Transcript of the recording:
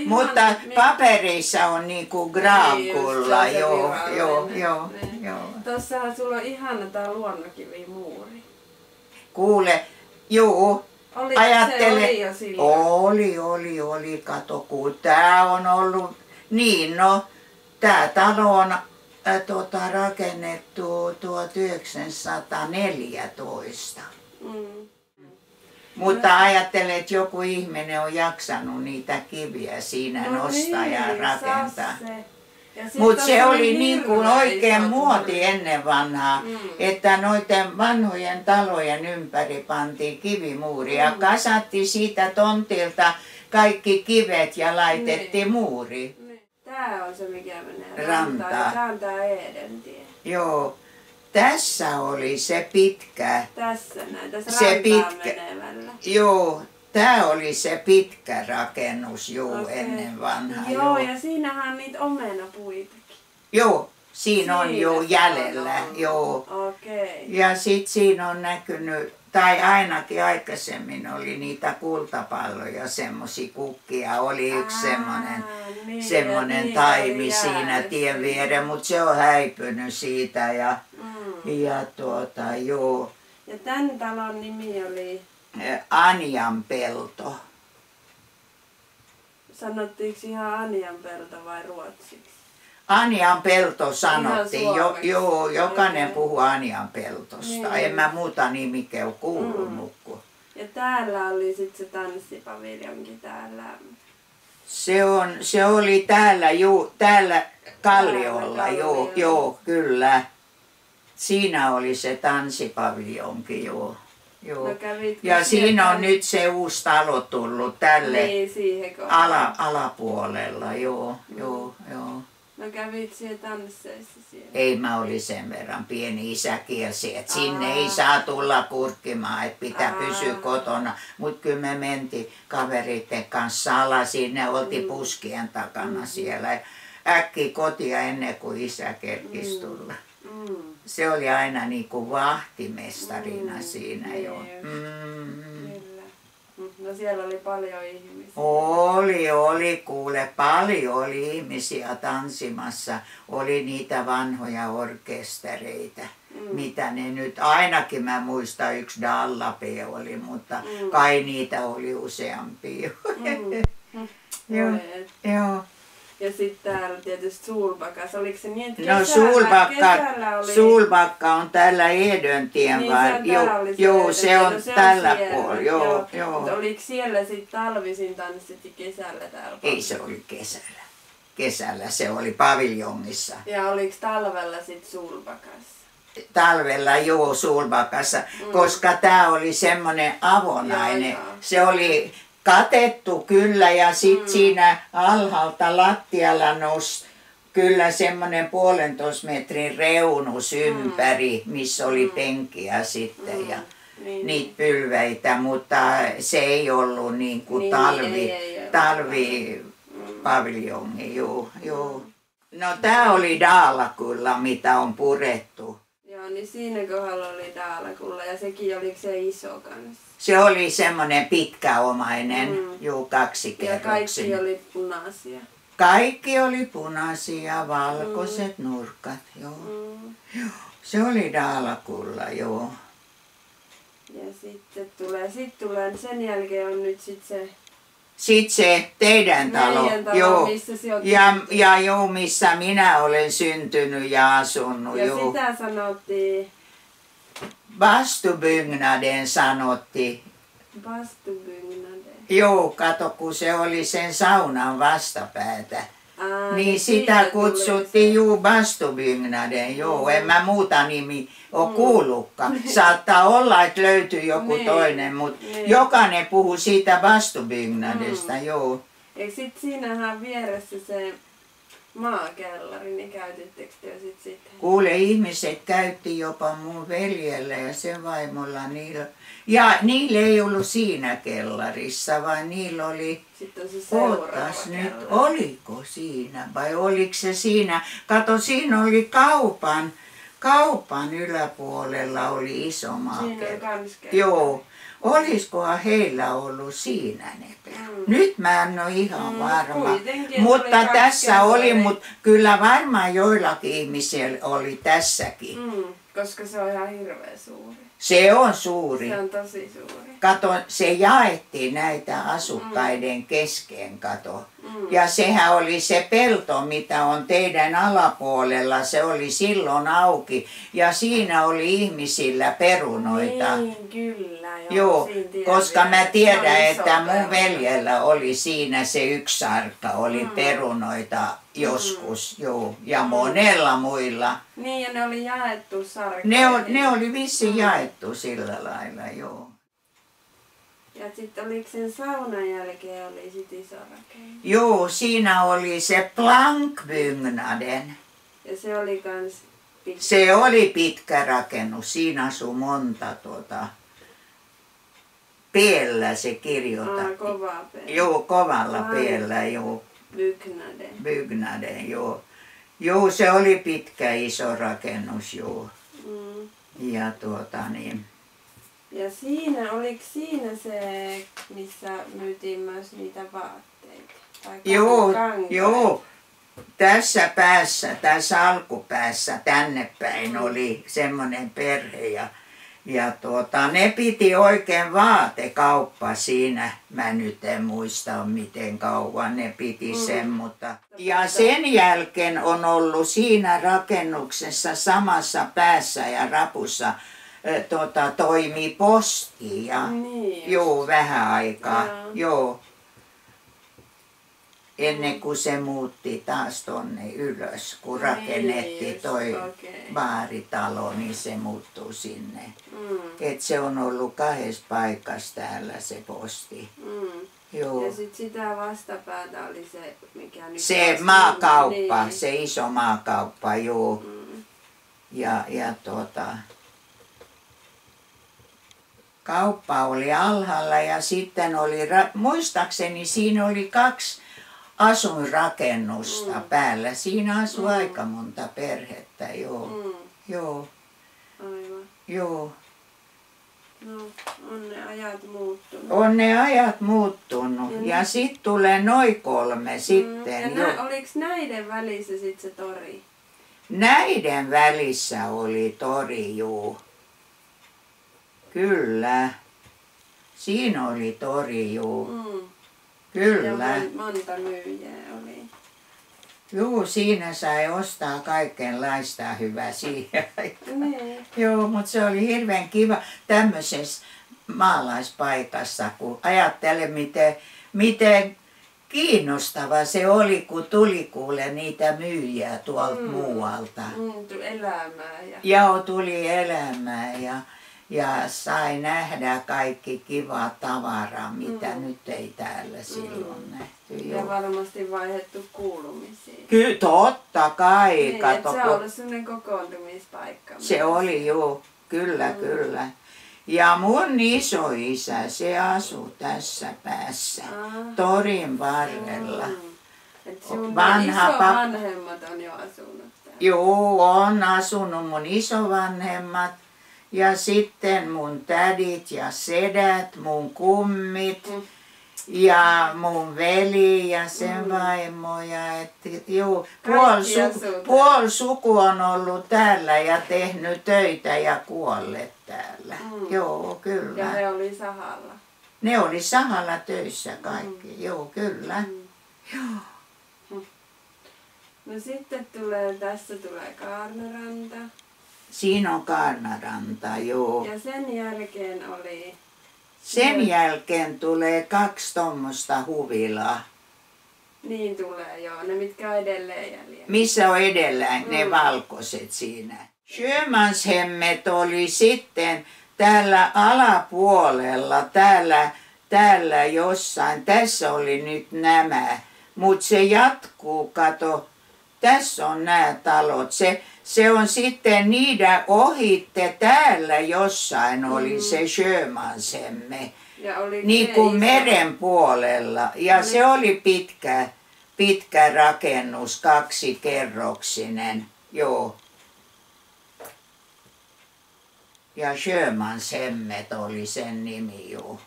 Mutta paperissa on niinku graakulla, niin, joo. Tossahan sulla on ihana tää luonnokivimuuri. Kuule, juu. Ajattele. Se oli jo silloin? Oli, kato, kun tää on ollut, niin no, tää talo on rakennettu 1914. Mutta ajattelen, että joku ihminen on jaksanut niitä kiviä siinä nostaa ja rakentaa. Mutta se oli niin kuin oikein muoti ennen vanhaa, että noiden vanhojen talojen ympäri pantiin kivimuuri ja kasattiin siitä tontilta kaikki kivet ja laitettiin muuri. Tää on se, mikä menee rantaan. Tää on tää Edentie. Joo. Tässä oli se pitkä. Tässä rantaan menevällä. Joo. Tää oli se pitkä rakennus ennen vanhaa. Joo, ja siinähän on niitä omenapuitakin. Joo, siinä on jo jäljellä. Joo. Okei. Ja sit siinä on näkynyt, tai ainakin aikaisemmin oli niitä kultapalloja, semmosia kukkia. Oli yksi semmonen taimi siinä tien viereen, mutta se on häipynyt siitä ja joo. Ja tän talon nimi oli? Anjanpelto. Sanottiinko ihan Anjanpelto vai ruotsiksi? Anjanpelto sanottiin, joo, jokainen puhuu Anjanpeltosta. En mä muuta nimikeä ole kuulunut. Ja täällä oli sit se tanssipaviljonkin täällä. Se oli täällä Kalliolla, joo, kyllä. Siinä oli se tanssipaviljonki, joo. Joo. No ja siinä on nyt se uusi talo tullut tälle alapuolella, joo. No kävit siellä tansseissa siellä? Ei, mä olin sen verran pieni isä kielsi, että sinne ei saa tulla kurkkimaan, että pitää pysyä kotona. Mutta kyllä me mentiin kavereiden kanssa alas, sinne oltiin puskien takana siellä. Äkkiä kotia ennen kuin isä kerkisi tulla. Se oli aina niin kuin vahtimestarina siinä jo. No siellä oli paljon ihmisiä. Oli kuule, paljon oli ihmisiä tanssimassa. Oli niitä vanhoja orkestereita, mitä ne nyt, ainakin mä muistan yksi Dallape oli, mutta kai niitä oli useampia. Joo. Ja sitten täällä tietysti Sulbakas, oliko se niin, että Sulbakka on täällä Edentie vai? Joo, se on tällä puolella. Joo. Oliko siellä sitten talvisin tanssit ja kesällä täällä? Ei, se oli kesällä. Kesällä se oli paviljongissa. Ja oliko talvella sitten Sulbakassa? Talvella Sulbakassa, koska tää oli semmoinen avonainen. Se oli katettu kyllä ja sitten siinä alhaalta lattialla nousi kyllä semmoinen 1,5 metrin reunus ympäri, missä oli penkiä sitten ja niitä pylväitä, mutta se ei ollut niin kuin talvipaviljongi, joo. No tää oli Daalakulla, mitä on purettu. Joo, niin siinä kohdalla oli Daalakulla ja sekin oliko se iso kanssa? Se oli semmoinen pitkäomainen, 2-kerroksinen. Ja kaikki oli punaisia? Kaikki oli punaisia, valkoiset nurkat, joo. Se oli Daalakulla, joo. Ja sitten tulee, sen jälkeen on nyt sitten se teidän talo, joo. Missä Ja missä minä olen syntynyt ja asunut, ja sitä sanottiin? Vastubyggnaden sanottiin. Vastubyggnaden? Joo, kato, kun se oli sen saunan vastapäätä. Niin sitä kutsuttiin vastubyggnaden, joo. En mä muuta nimi ole kuullutkaan. Saattaa olla, että löytyy joku toinen, mutta jokainen puhuu siitä vastubygnadesta, joo. Eikö sit siinähän vieressä se maakellari, niin käytittekö te sitten? Kuule, ihmiset käytti jopa mun veljellä ja sen vaimolla niillä. Ja niillä ei ollut siinä kellarissa, vaan niillä oli, sitten on se seuraava nyt, oliko siinä vai oliko se siinä? Kato, siinä oli kaupan yläpuolella oli iso maakellari. Siinä oli kans joo, Olisikohan heillä ollut siinä ne perunat? Nyt mä en ole ihan varma. Mutta oli tässä oli, kertoja. mutta kyllä varmaan joillakin ihmisillä oli tässäkin. Koska se on ihan hirveän suuri. Se on suuri. Se on tosi suuri. Kato, se jaettiin näitä asukkaiden kesken, kato. Ja sehän oli se pelto, mitä on teidän alapuolella, se oli silloin auki. Ja siinä oli ihmisillä perunoita. Niin, kyllä. Joo, koska mä tiedän, että mun peruna. veljellä oli siinä se yksi sarka, oli perunoita joskus, joo, ja monella muilla. Niin, ja ne oli jaettu sarkoihin. Ne oli vissiin jaettu sillä lailla, joo. Ja sitten oliko sen saunan jälkeen oli sit iso rakennus. Joo, siinä oli se plankbyggnaden. Ja se oli kans pitkä. Se oli pitkä rakennus, siinä asui monta peellä se kirjoitettiin. Kovaa peli. Joo, kovalla peellä, joo. Byggnaden, joo. Joo, se oli pitkä iso rakennus, joo. Ja niin. Ja oliko siinä se, missä myytiin myös niitä vaatteita? Tai kankaita? Joo. Tässä päässä, tässä alkupäässä tänne päin oli semmoinen perhe ja ne piti oikein vaatekauppa siinä. Mä nyt en muista miten kauan ne piti sen, mutta... Ja sen jälkeen on ollut siinä rakennuksessa samassa päässä ja rapussa toimi posti ja Niin. joo, vähän aikaa, joo. Ennen kuin se muutti taas tonne ylös, kun rakennettiin toi baaritalo, niin se muuttui sinne. Et se on ollut kahdessa paikassa täällä se posti. Joo. Ja sit sitä vastapäätä oli se, mikä nyt... Se maakauppa, niin. Se iso maakauppa, joo. Ja kauppa oli alhaalla ja sitten oli, muistaakseni siinä oli 2 asuinrakennusta päällä. Siinä asui aika monta perhettä, joo. Joo. Aivan. Joo. No, on ne ajat muuttunut. On ne ajat muuttunut. Ja sitten tulee noin 3 sitten. Ja oliko näiden välissä sitten se tori? Näiden välissä oli tori, juu. Kyllä. Siinä oli tori, juu. Kyllä. Ja monta myyjää oli. Juu, siinä sai ostaa kaikenlaista hyvää siihen aikaan. Niin. Joo, mutta se oli hirveän kiva tämmöisessä maalaispaikassa, kun ajattelen miten kiinnostava se oli, kun tuli kuule niitä myyjiä tuolta muualta. Elämää. Tuli elämää ja sai nähdä kaikki kiva tavara, mitä nyt ei täällä silloin nähty. Ja varmasti vaihdettu kuulumisia. Kyllä, totta kai. Niin, kato, se on ollut sellainen kokoontumispaikka. Se oli, joo. Kyllä. Ja mun isoisä, se asui tässä päässä, torin varrella. Et sun isovanhemmat on jo asunut täällä. Joo, on asunut mun isovanhemmat. Ja sitten mun tädit ja sedät, mun kummit ja mun veli ja sen vaimoja. Puoli suku on ollut täällä ja tehnyt töitä ja kuolleet täällä. Joo, kyllä. Ja ne oli sahalla. Ne oli sahalla töissä kaikki, joo, kyllä. Joo. No sitten tässä tulee Kaarnaranta. Siinä on Kaarnaranta, joo. Ja sen jälkeen oli... Sen jälkeen tulee 2 tommosta huvilaa. Niin tulee, joo. Ne mitkä on edelleen jäljellä. Missä on edellä ne valkoiset siinä. Sjömanshemmet oli sitten täällä alapuolella, täällä jossain. Tässä oli nyt nämä. Mutta se jatkuu, kato. Tässä on nämä talot. Se on sitten niiden ohitte täällä jossain oli se Sjömanshemme. Niin kuin meren puolella. Ja se oli pitkä rakennus, 2-kerroksinen. Joo. Ja Sjöman Semmet oli sen nimi juu.